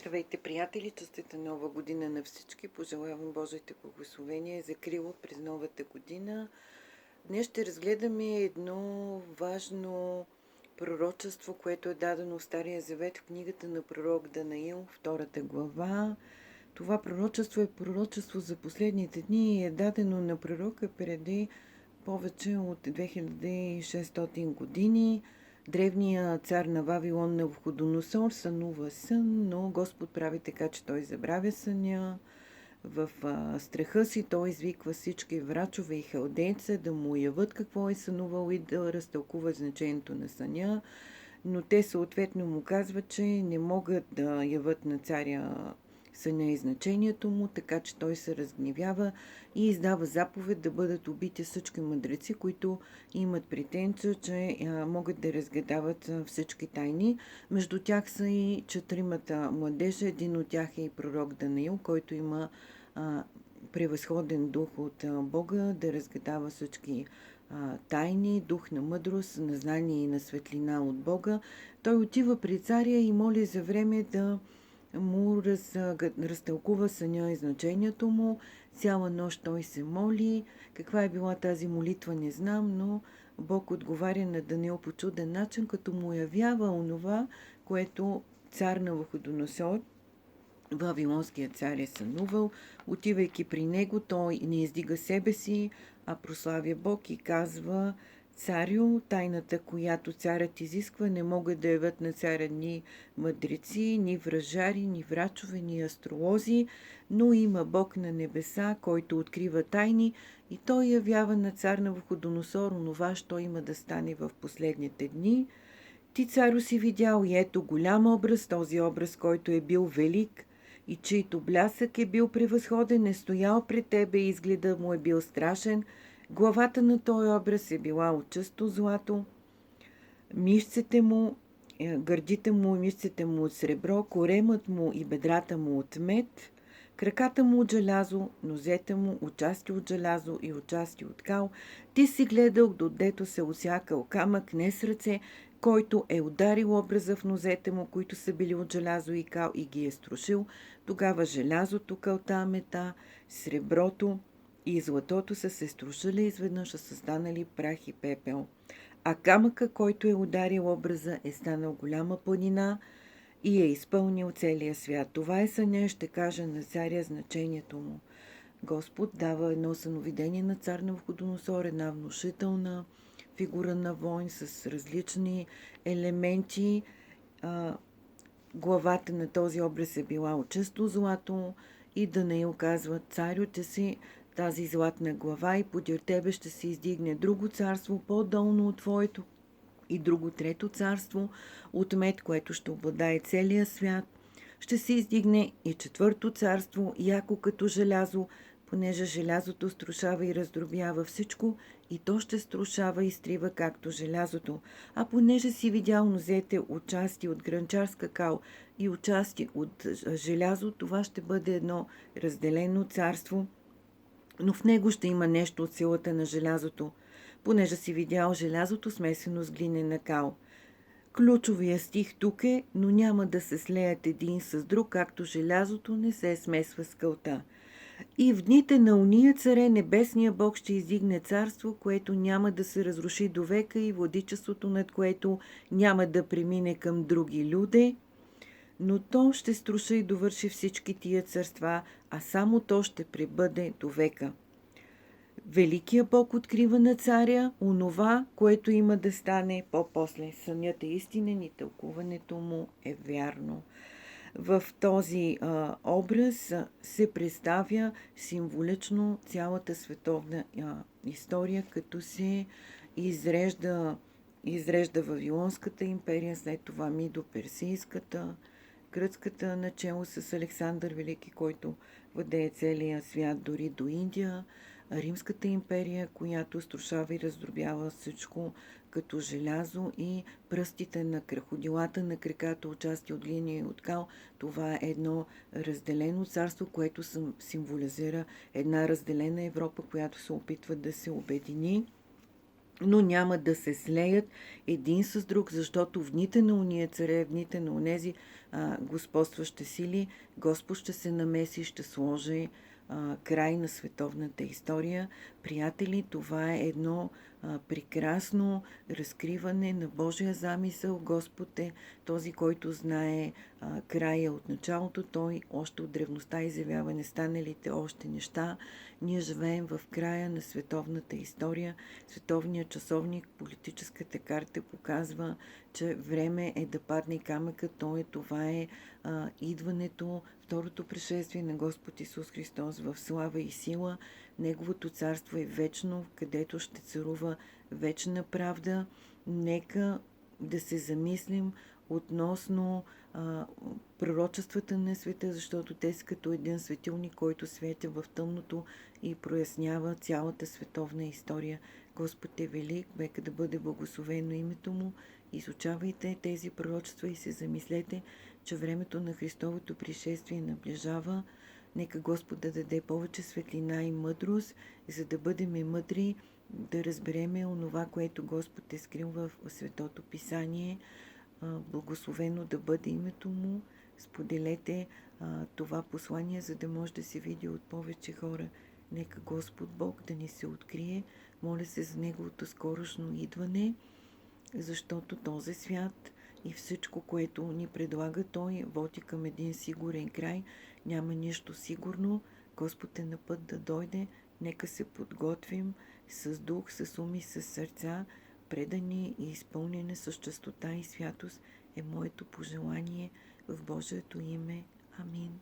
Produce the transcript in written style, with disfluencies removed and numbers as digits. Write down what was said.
Здравейте, приятели! Честита нова година на всички! Пожелавам Божиите благословения за закрила през новата година. Днес ще разгледаме едно важно пророчество, което е дадено в Стария Завет в книгата на пророк Данаил, втората глава. Това пророчество е пророчество за последните дни и е дадено на пророка преди повече от 2600 години. Древният цар на Вавилон Навуходоносор сънува сън, но Господ прави така, че той забравя съня. В страха си той извиква всички врачове и халдейца да му яват какво е сънувал и да разтълкува значението на съня, но те съответно му казват, че не могат да яват на царя съня и значението му, така че той се разгневява и издава заповед да бъдат убити всички мъдреци, които имат претенция, че могат да разгадават всички тайни. Между тях са и четиримата младежа, един от тях е и пророк Данаил, който има превъзходен дух от Бога да разгадава всички тайни, дух на мъдрост, на знание и на светлина от Бога. Той отива при царя и моли за време да му разтълкува съня и значението му. Цяла нощ той се моли. Каква е била тази молитва, не знам, но Бог отговаря на Даниил по чуден начин, като му явява онова, което цар Навуходоносор, вавилонският цар, е сънувал. Отивайки при него, той не издига себе си, а прославя Бог и казва: царю, тайната, която царят изисква, не могат да явят на царя ни мъдреци, ни вражари, ни врачове, ни астролози, но има Бог на небеса, който открива тайни и той явява на цар Навуходоносор онова, що има да стане в последните дни. Ти, царю, си видял и ето голям образ, този образ, който е бил велик и чийто блясък е бил превъзходен, е стоял пред тебе и изгледа му е бил страшен. Главата на този образ е била от чисто злато, мишците му, гърдите му и мишците му от сребро, коремът му и бедрата му от мед, краката му от желязо, нозете му отчасти от желязо и отчасти от кал. Ти си гледал, додето се усякал камък, не с ръце, който е ударил образа в нозете му, които са били от желязо и кал, и ги е струшил. Тогава желязото, калта, мета, среброто и златото са се струшили изведнъж, са станали прах и пепел. А камъка, който е ударил образа, е станал голяма планина и е изпълнил целия свят. Това е съня, ще кажа на царя значението му. Господ дава едно съновидение на цар Навуходоносор, една внушителна фигура на войн с различни елементи. Главата на този образ е била от чисто злато и Данаил казва: царю, ти си тази златна глава и подир тебе ще се издигне друго царство, по-долно от твоето, и друго трето царство от мед, което ще обладае целия свят. Ще се издигне и четвърто царство, яко като желязо, понеже желязото струшава и раздробява всичко, и то ще струшава и стрива както желязото. А понеже си видял нозете от части от гранчарска кал и от части от желязо, това ще бъде едно разделено царство, но в него ще има нещо от силата на желязото, понеже си видял желязото смесено с глинена кал. Ключовия стих тук е: но няма да се слеят един с друг, както желязото не се смесва с кълта. И в дните на уния царе небесния Бог ще издигне царство, което няма да се разруши до века и владичеството над което няма да премине към други люде, но то ще струши и довърши всички тия царства, а само то ще пребъде до века. Великия Бог открива на царя онова, което има да стане по-после. Сънят е истинен и тълкуването му е вярно. В този образ се представя символично цялата световна история, като се изрежда Вавилонската империя, след това Мидо-Персийската, гръцката начало с Александър Велики, който владее целия свят, дори до Индия, Римската империя, която струшава и раздробява всичко като желязо, и пръстите на кръходилата на краката, участие от глина и от кал. Това е едно разделено царство, което символизира една разделена Европа, която се опитва да се обедини. но няма да се слеят един с друг, защото в дните на уния царе, в дните на онези господстващи сили, Господ ще се намеси, ще сложи край на световната история. Приятели, това е едно прекрасно разкриване на Божия замисъл. Господ е този, който знае края от началото. Той още от древността изявява нестаналите още неща. Ние живеем в края на световната история. Световният часовник, политическата карта показва, че време е да падне камъка. Това е идването, второто пришествие на Господ Исус Христос в слава и сила. Неговото царство е вечно, където ще царува вечна правда. Нека да се замислим относно пророчествата на света, защото те са като един светилник, който светя в тъмното и прояснява цялата световна история. Господ е велик, нека да бъде благословено името му. Изучавайте тези пророчества и се замислете, че времето на Христовото пришествие наближава. Нека Господ да даде повече светлина и мъдрост, за да бъдем мъдри, да разбереме онова, което Господ е скрил в Светото Писание. Благословено да бъде името му. Споделете това послание, за да може да се види от повече хора. Нека Господ Бог да ни се открие. Моля се за Неговото скорошно идване, защото този свят и всичко, което ни предлага Той, води към един сигурен край. Няма нищо сигурно. Господ е на път да дойде. Нека се подготвим с дух, с ум и с сърца, предани и изпълнени с чистота и святост е моето пожелание в Божието име. Амин.